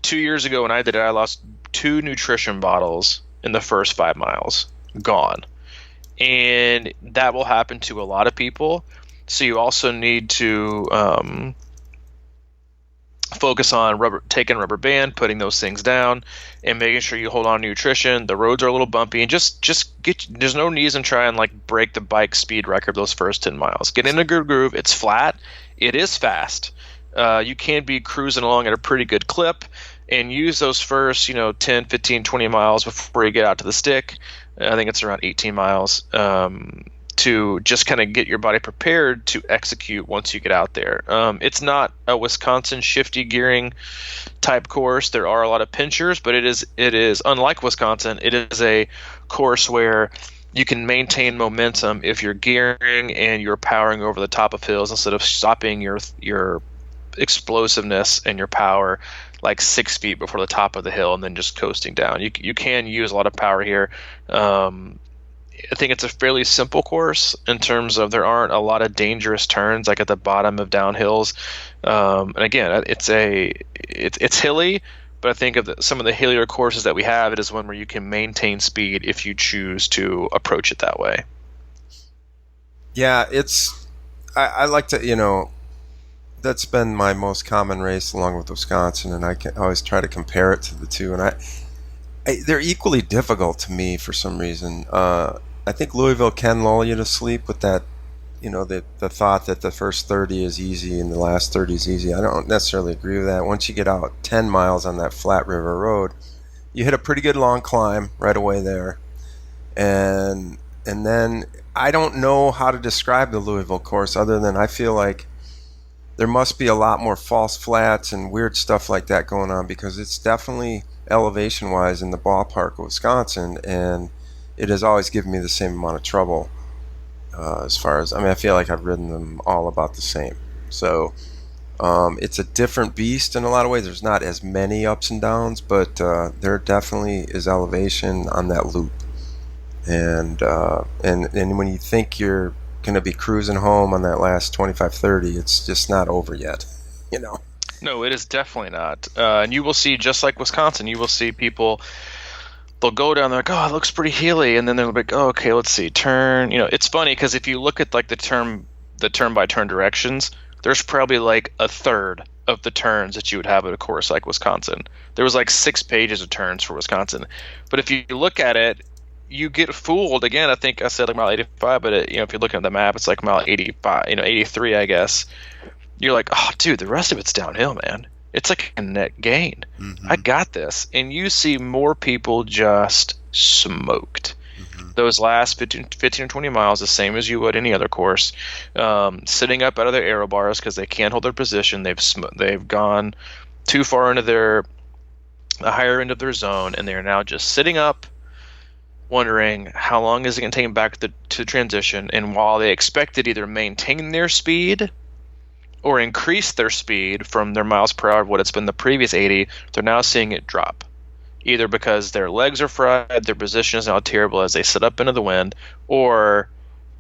2 years ago when I did it, I lost 2 nutrition bottles in the first 5 miles. Gone. And that will happen to a lot of people. So you also need to focus on taking rubber band, putting those things down, and making sure you hold on to nutrition. The roads are a little bumpy, and just there's no reason to try and like break the bike speed record those first 10 miles. Get in a good groove. It's flat. It is fast. You can be cruising along at a pretty good clip, and use those first 10, 15, 20 miles before you get out to the stick. I think it's around 18 miles, to just kind of get your body prepared to execute once you get out there. It's not a Wisconsin shifty gearing type course. There are a lot of pinchers, but it is unlike Wisconsin. It is a course where you can maintain momentum if you're gearing and you're powering over the top of hills instead of stopping your explosiveness and your power like 6 feet before the top of the hill and then just coasting down. You can use a lot of power here. I think it's a fairly simple course in terms of there aren't a lot of dangerous turns like at the bottom of downhills. And again, it's hilly, but I think of some of the hillier courses that we have, it is one where you can maintain speed if you choose to approach it that way. Yeah, I like to, that's been my most common race along with Wisconsin, and I always try to compare it to the two, and they're equally difficult to me for some reason. I think Louisville can lull you to sleep with that, the thought that the first 30 is easy and the last 30 is easy. I don't necessarily agree with that. Once you get out 10 miles on that flat river road, you hit a pretty good long climb right away there, and then I don't know how to describe the Louisville course other than I feel like there must be a lot more false flats and weird stuff like that going on, because it's definitely elevation-wise in the ballpark of Wisconsin, and it has always given me the same amount of trouble as far as, I feel like I've ridden them all about the same. So it's a different beast in a lot of ways. There's not as many ups and downs, but there definitely is elevation on that loop. And when you think you're going to be cruising home on that last 25-30, it's just not over yet, No, it is definitely not. And you will see, just like Wisconsin, you will see people, they'll go down there like, oh, it looks pretty hilly, and then they'll be like, oh, okay, let's see, turn. It's funny because if you look at like the turn by turn directions, there's probably like a third of the turns that you would have at a course like Wisconsin. There was like 6 pages of turns for Wisconsin, but if you look at it, you get fooled. Again, I think I said like mile 85, but if you're looking at the map, it's like mile 85, 83, I guess. You're like, oh, dude, the rest of it's downhill, man. It's like a net gain. Mm-hmm. I got this. And you see more people just smoked. Mm-hmm. Those last 15 or 20 miles, the same as you would any other course, sitting up out of their aero bars because they can't hold their position. They've gone too far into the higher end of their zone, and they're now just sitting up, wondering how long is it going to take them back to transition. And while they expected either maintain their speed or increase their speed from their miles per hour of what it's been the previous 80, they're now seeing it drop. Either because their legs are fried, their position is now terrible as they sit up into the wind, or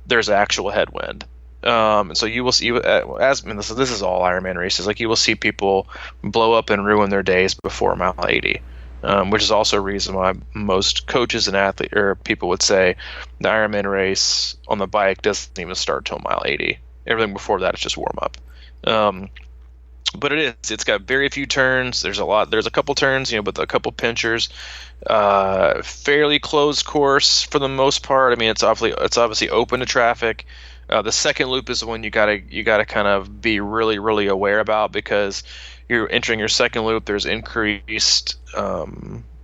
there's actual headwind. And so you will see, this is all Ironman races, like you will see people blow up and ruin their days before mile 80. Which is also a reason why most coaches and athletes or people would say the Ironman race on the bike doesn't even start till mile 80. Everything before that is just warm up. But it's got very few turns. There's a couple turns, but a couple pinchers. Fairly closed course for the most part. It's obviously open to traffic. The second loop is the one you gotta kind of be really, really aware about, because you're entering your second loop. There's increased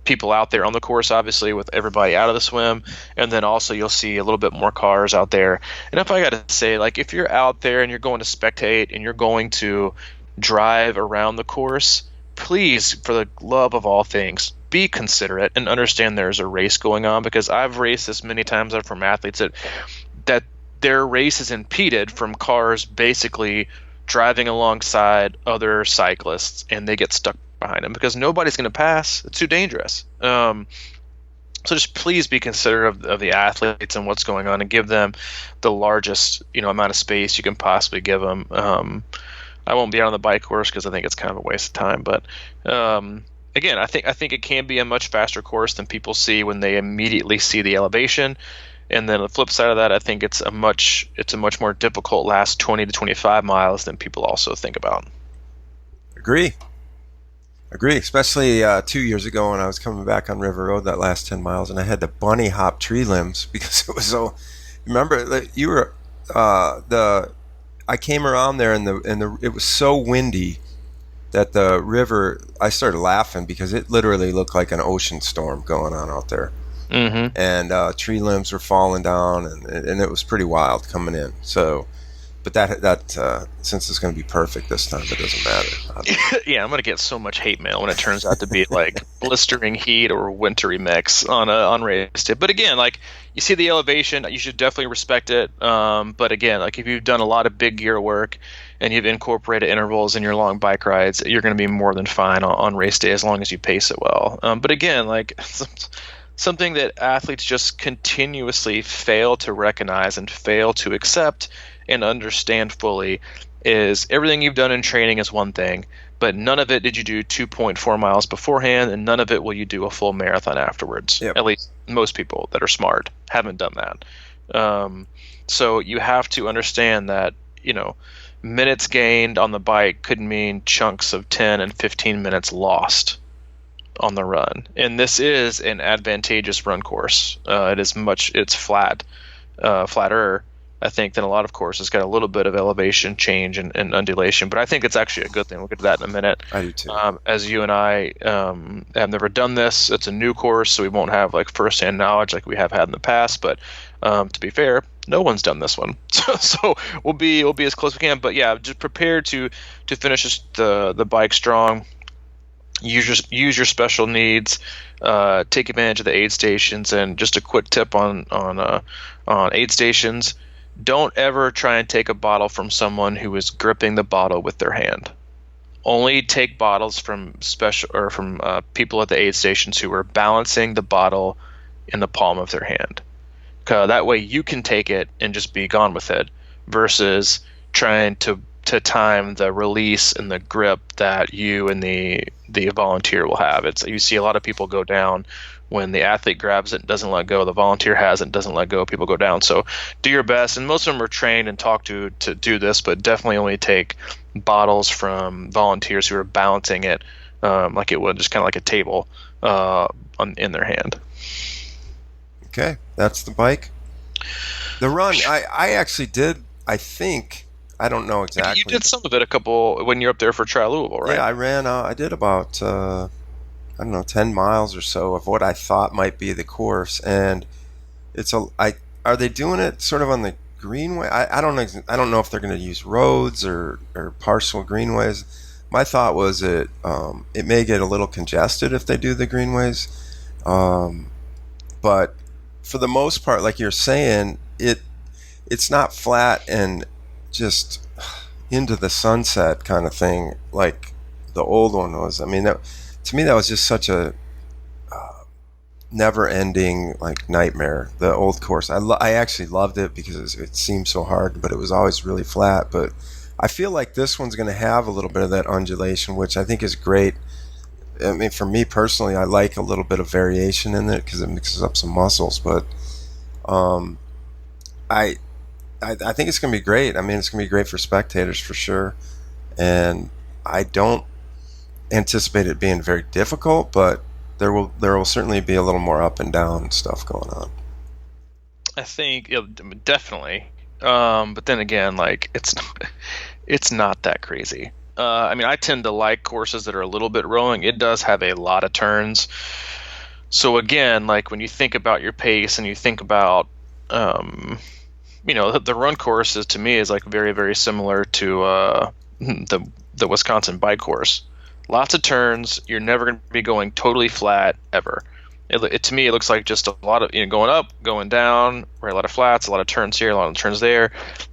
people out there on the course, obviously, with everybody out of the swim, and then also you'll see a little bit more cars out there. And if I got to say, like, if you're out there and you're going to spectate and you're going to drive around the course, please, for the love of all things, be considerate and understand there's a race going on, because I've raced this many times from athletes that their race is impeded from cars basically driving alongside other cyclists, and they get stuck behind them because nobody's going to pass. It's too dangerous. So just please be considerate of the athletes and what's going on, and give them the largest amount of space you can possibly give them. I won't be out on the bike course because I think it's kind of a waste of time, but again, I think it can be a much faster course than people see when they immediately see the elevation. And then the flip side of that, I think it's a much more difficult last 20 to 25 miles than people also think about. Agree. Especially 2 years ago when I was coming back on River Road that last 10 miles, and I had to bunny hop tree limbs because it was so. Remember, you were I came around there and it was so windy that the river. I started laughing because it literally looked like an ocean storm going on out there. Mm-hmm. And tree limbs were falling down, and it was pretty wild coming in. So, but that since it's going to be perfect this time, it doesn't matter. Yeah, I'm going to get so much hate mail when it turns out to be like blistering heat or wintry mix on race day. But again, like, you see the elevation, you should definitely respect it. But again, like, if you've done a lot of big gear work and you've incorporated intervals in your long bike rides, you're going to be more than fine on race day as long as you pace it well. But again, like, something that athletes just continuously fail to recognize and fail to accept and understand fully is everything you've done in training is one thing, but none of it did you do 2.4 miles beforehand, and none of it will you do a full marathon afterwards. Yep. At least most people that are smart haven't done that. So you have to understand that, minutes gained on the bike could mean chunks of 10 and 15 minutes lost on the run. And this is an advantageous run course. It's flatter, I think, than a lot of courses. It's got a little bit of elevation change and undulation, but I think it's actually a good thing. We'll get to that in a minute. I do too. As you and I have never done this, it's a new course, so we won't have like first-hand knowledge like we have had in the past, but to be fair, no one's done this one. So we'll be as close as we can, but yeah, just prepare to finish the bike strong. Use your special needs. Take advantage of the aid stations. And just a quick tip on aid stations: don't ever try and take a bottle from someone who is gripping the bottle with their hand. Only take bottles from people at the aid stations who are balancing the bottle in the palm of their hand. That way you can take it and just be gone with it, versus trying to time the release and the grip that you and the volunteer will have. You see a lot of people go down when the athlete grabs it and doesn't let go. The volunteer has it and doesn't let go. People go down. So do your best. And most of them are trained and taught to do this, but definitely only take bottles from volunteers who are balancing it like it would, just kind of like a table in their hand. Okay, that's the bike. The run, I actually did, I think, I don't know exactly. You did some of it when you're up there for Triathlon Louisville, right? Yeah, I did about, 10 miles or so of what I thought might be the course. And are they doing it sort of on the greenway? I don't know if they're going to use roads or partial greenways. My thought was it may get a little congested if they do the greenways. But for the most part, like you're saying, it's not flat and just into the sunset kind of thing like the old one was. I mean, to me that was just such a never-ending like nightmare. The old course, I actually loved it because it seemed so hard, but it was always really flat. But I feel like this one's going to have a little bit of that undulation, which I think is great. I mean, for me personally, I like a little bit of variation in it because it mixes up some muscles. But I think it's going to be great. I mean, it's going to be great for spectators for sure. And I don't anticipate it being very difficult, but there will certainly be a little more up and down stuff going on. I think definitely. But then again, like it's not that crazy. I mean, I tend to like courses that are a little bit rolling. It does have a lot of turns. So again, like when you think about your pace and you think about, the run course to me is like very, very similar to the Wisconsin bike course. Lots of turns. You're never going to be going totally flat ever. To me, it looks like just a lot of going up, going down, right? A lot of flats, a lot of turns here, a lot of turns there.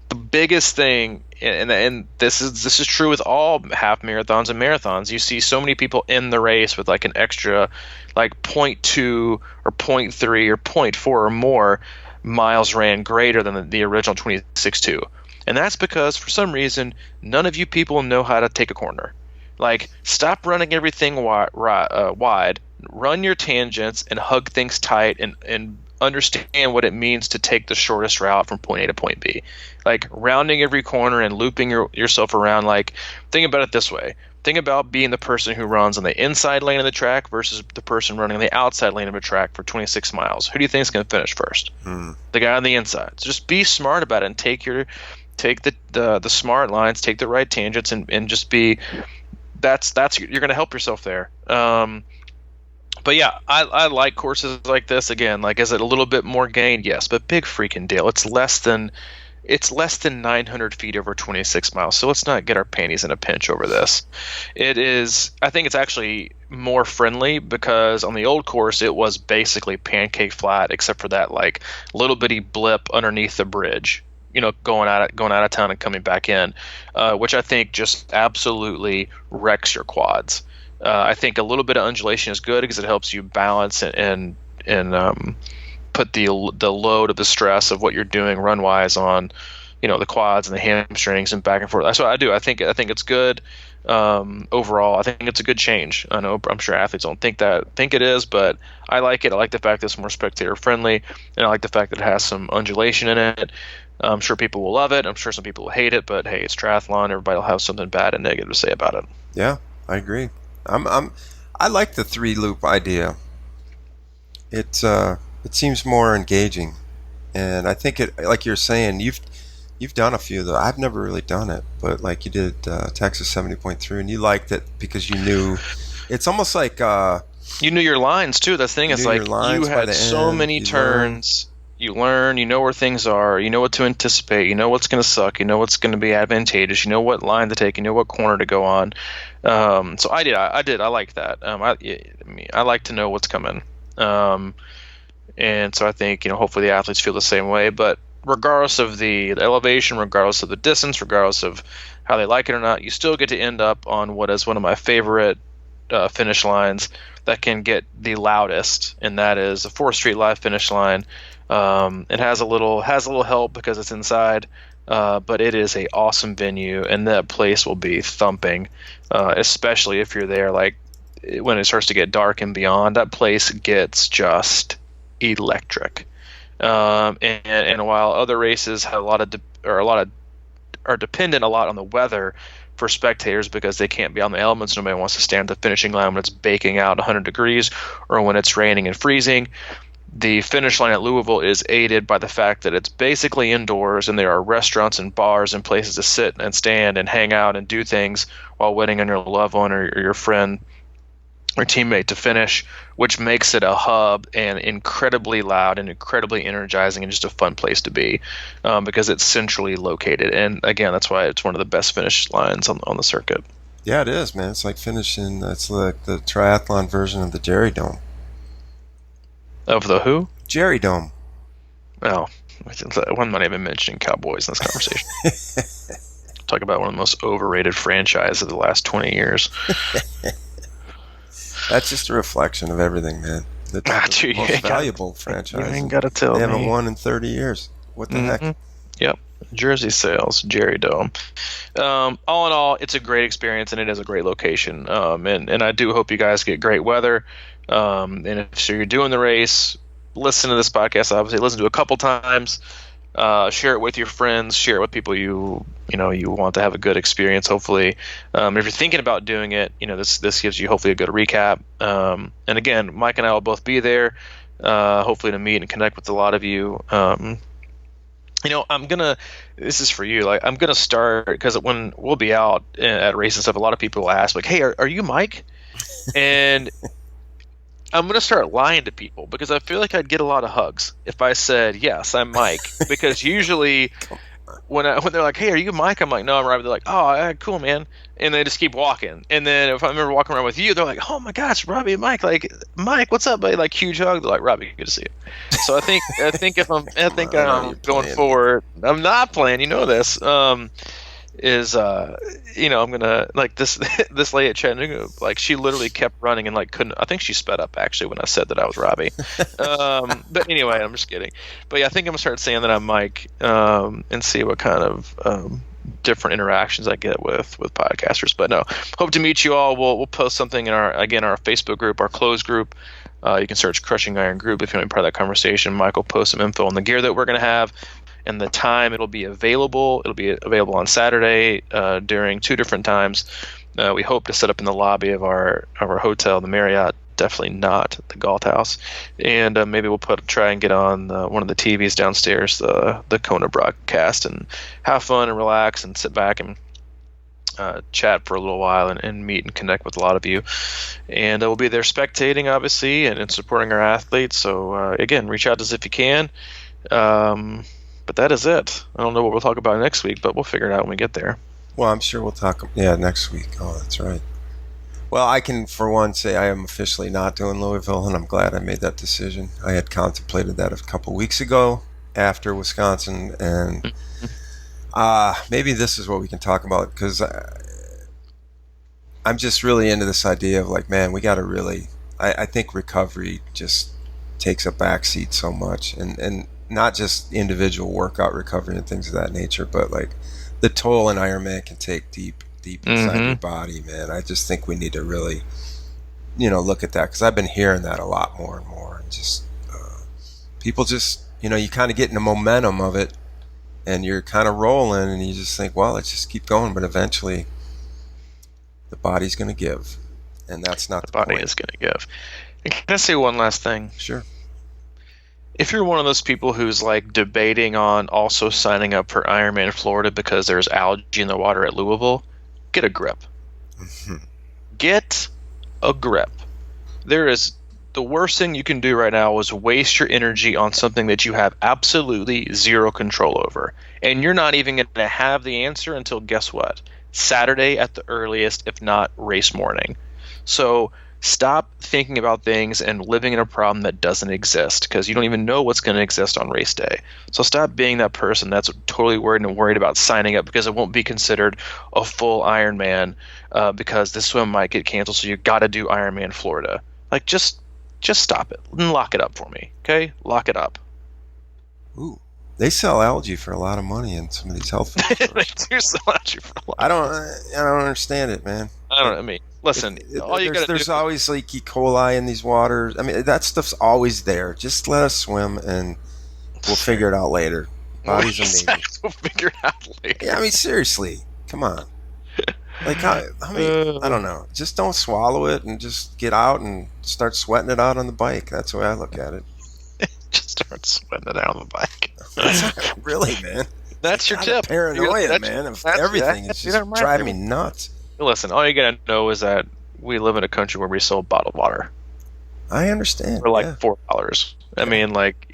The biggest thing, and this is true with all half marathons and marathons. You see so many people in the race with like an extra, like 0.2 or 0.3 or 0.4 or more miles ran greater than the original 26.2, and that's because for some reason none of you people know how to take a corner. Like, stop running everything wide. Run your tangents and hug things tight and understand what it means to take the shortest route from point A to point B. Like, rounding every corner and looping yourself around. Like, think about it this way. Think about being the person who runs on the inside lane of the track versus the person running on the outside lane of a track for 26 miles. Who do you think is going to finish first? The guy on the inside. So just be smart about it and take the smart lines, take the right tangents, and just be – that's you're going to help yourself there. But yeah, I like courses like this. Again, like, is it a little bit more gain? Yes, but big freaking deal. It's less than 900 feet over 26 miles. So let's not get our panties in a pinch over this. I think it's actually more friendly because on the old course, it was basically pancake flat, except for that like little bitty blip underneath the bridge, going out of town and coming back in, which I think just absolutely wrecks your quads. I think a little bit of undulation is good because it helps you balance and put the load of the stress of what you're doing run wise on, the quads and the hamstrings and back and forth. That's what I do. I think it's good. Overall, I think it's a good change. I'm sure athletes don't think it is, but I like it. I like the fact that it's more spectator friendly, and I like the fact that it has some undulation in it. I'm sure people will love it. I'm sure some people will hate it, but hey, it's triathlon. Everybody will have something bad and negative to say about it. Yeah, I agree. I like the 3-loop idea. It seems more engaging, and I think it, like you're saying, you've done a few though. I've never really done it, but like you did Texas 70.3, and you liked it because you knew. It's almost like you knew your lines too. The thing is, like, you had so many turns. You learn, you know where things are, you know what to anticipate, you know what's going to suck, you know what's going to be advantageous, you know what line to take, you know what corner to go on. So I like that. I like to know what's coming. And so I think, hopefully the athletes feel the same way. But regardless of the elevation, regardless of the distance, regardless of how they like it or not, you still get to end up on what is one of my favorite finish lines that can get the loudest, and that is the 4th Street Live finish line. It has a little help because it's inside, but it is a awesome venue, and that place will be thumping, especially if you're there like when it starts to get dark and beyond. That place gets just electric. And while other races have are dependent a lot on the weather for spectators because they can't be on the elements, nobody wants to stand at the finishing line when it's baking out 100 degrees or when it's raining and freezing. The finish line at Louisville is aided by the fact that it's basically indoors, and there are restaurants and bars and places to sit and stand and hang out and do things while waiting on your loved one or your friend or teammate to finish, which makes it a hub and incredibly loud and incredibly energizing and just a fun place to be because it's centrally located. And again, that's why it's one of the best finish lines on the circuit. Yeah, it is, man. It's like finishing. It's like the triathlon version of the Jerry Dome. Of the who? Jerry Dome. Oh, I'm not even mentioning Cowboys in this conversation. Talk about one of the most overrated franchises of the last 20 years. That's just a reflection of everything, man. The most valuable franchise. You ain't got to tell me. They haven't won in 30 years. What the heck? Yep. Jersey sales, Jerry Dome. All in all, it's a great experience, and it is a great location. And I do hope you guys get great weather. And if you're doing the race, listen to this podcast. Obviously, listen to it a couple times. Share it with your friends. Share it with people you want to have a good experience. Hopefully, if you're thinking about doing it, this gives you hopefully a good recap. And again, Mike and I will both be there. Hopefully to meet and connect with a lot of you. this is for you. Like, I'm gonna start, because when we'll be out at races and stuff, a lot of people will ask, like, "Hey, are you Mike?" And I'm gonna start lying to people, because I feel like I'd get a lot of hugs if I said, "Yes, I'm Mike." Because usually when they're like, "Hey, are you Mike?" I'm like, "No, I'm Robbie." They're like, "Oh, yeah, cool, man," and they just keep walking. And then if I remember walking around with you, they're like, "Oh my gosh, Robbie and Mike, like, Mike, what's up, buddy?" Like, huge hug. They're like, "Robbie, good to see you." So I think I'm going forward. I'm not playing. You know this. I'm gonna, like, this lady at Chattanooga, like, she literally kept running and, like, couldn't. I think she sped up, actually, when I said that I was Robbie. But anyway, I'm just kidding. But yeah, I think I'm gonna start saying that I'm Mike, and see what kind of different interactions I get with podcasters. But no, hope to meet you all. We'll post something in our Facebook group, our closed group. You can search Crushing Iron Group if you want to be part of that conversation. Mike will post some info on the gear that we're going to have and the time it'll be available. It'll be available on Saturday during 2 different times. We hope to set up in the lobby of our hotel, the Marriott. Definitely not the Galt House. And maybe we'll try and get on one of the TVs downstairs, the Kona broadcast, and have fun and relax and sit back and chat for a little while and meet and connect with a lot of you. And we'll be there spectating, obviously, and supporting our athletes. So again, reach out to us if you can. But that is it. I don't know what we'll talk about next week, but we'll figure it out when we get there. Well, I'm sure we'll talk. Yeah, next week. Oh, that's right. Well, I can, for one, say I am officially not doing Louisville, and I'm glad I made that decision. I had contemplated that a couple weeks ago after Wisconsin, and maybe this is what we can talk about, because I'm just really into this idea of, like, man, we got to really, I think recovery just takes a backseat so much, and not just individual workout recovery and things of that nature, but like the toll an Ironman can take deep inside your body, man. I just think we need to really, look at that, because I've been hearing that a lot more and more, and just people just, you kind of get in the momentum of it, and you're kind of rolling, and you just think, well, let's just keep going, but eventually the body's going to give, and that's not the body point. Is going to give. And can I say one last thing? Sure. If you're one of those people who's like debating on also signing up for Ironman Florida because there's algae in the water at Louisville, get a grip. Get a grip. The worst thing you can do right now is waste your energy on something that you have absolutely zero control over. And you're not even going to have the answer until, guess what? Saturday at the earliest, if not race morning. So stop thinking about things and living in a problem that doesn't exist, because you don't even know what's going to exist on race day. So stop being that person that's totally worried about signing up because it won't be considered a full Ironman because the swim might get canceled, so you got to do Ironman Florida. Like, just stop it and lock it up for me, okay? Lock it up. Ooh. They sell algae for a lot of money in some of these health food stores. They do sell algae for a lot. I don't understand it, man. Listen, there's always like E. coli in these waters. I mean, that stuff's always there. Just let us swim, and we'll figure it out later. Bodies are made. We'll figure it out later. Yeah, I mean, seriously, come on. Like, I don't know. Just don't swallow it, and just get out and start sweating it out on the bike. That's the way I look at it. Just start sweating it out on the bike. Really, man. That's your tip. Paranoia, man. Of everything is just driving me nuts. Listen, all you gotta know is that we live in a country where we sell bottled water. I understand. For like $4. I mean, like,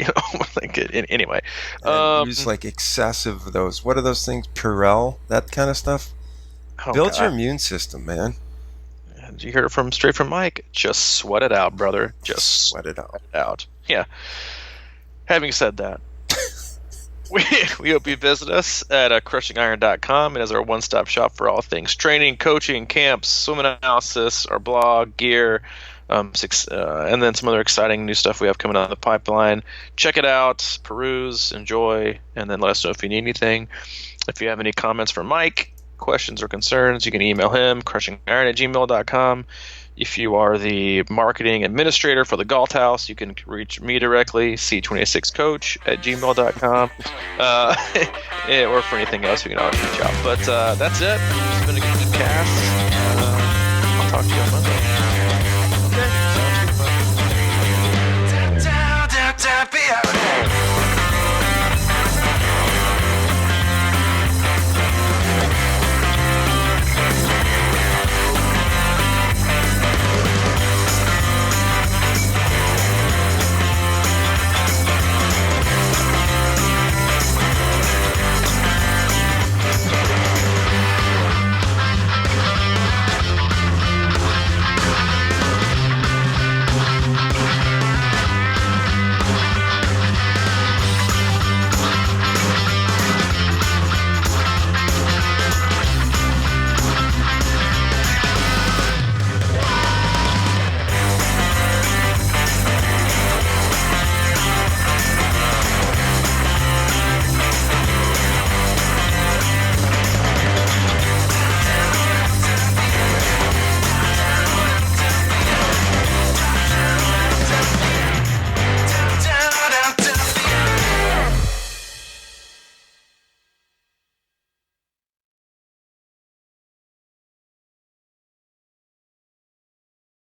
anyway. Use like excessive those. What are those things? Purell, that kind of stuff. Build your immune system, man. Did you hear it straight from Mike? Just sweat it out, brother. Just sweat it out. Yeah. Having said that, we hope you visit us at crushingiron.com. It is our one-stop shop for all things training, coaching, camps, swim analysis, our blog, gear, and then some other exciting new stuff we have coming out of the pipeline. Check it out, peruse, enjoy, and then let us know if you need anything. If you have any comments for Mike, questions or concerns, you can email him, crushingiron@gmail.com. If you are the marketing administrator for the Galt House, you can reach me directly, c26coach@gmail.com. Or for anything else, you can always reach out. But that's it. It's been a good cast. I'll talk to you on Monday. Okay, sounds good.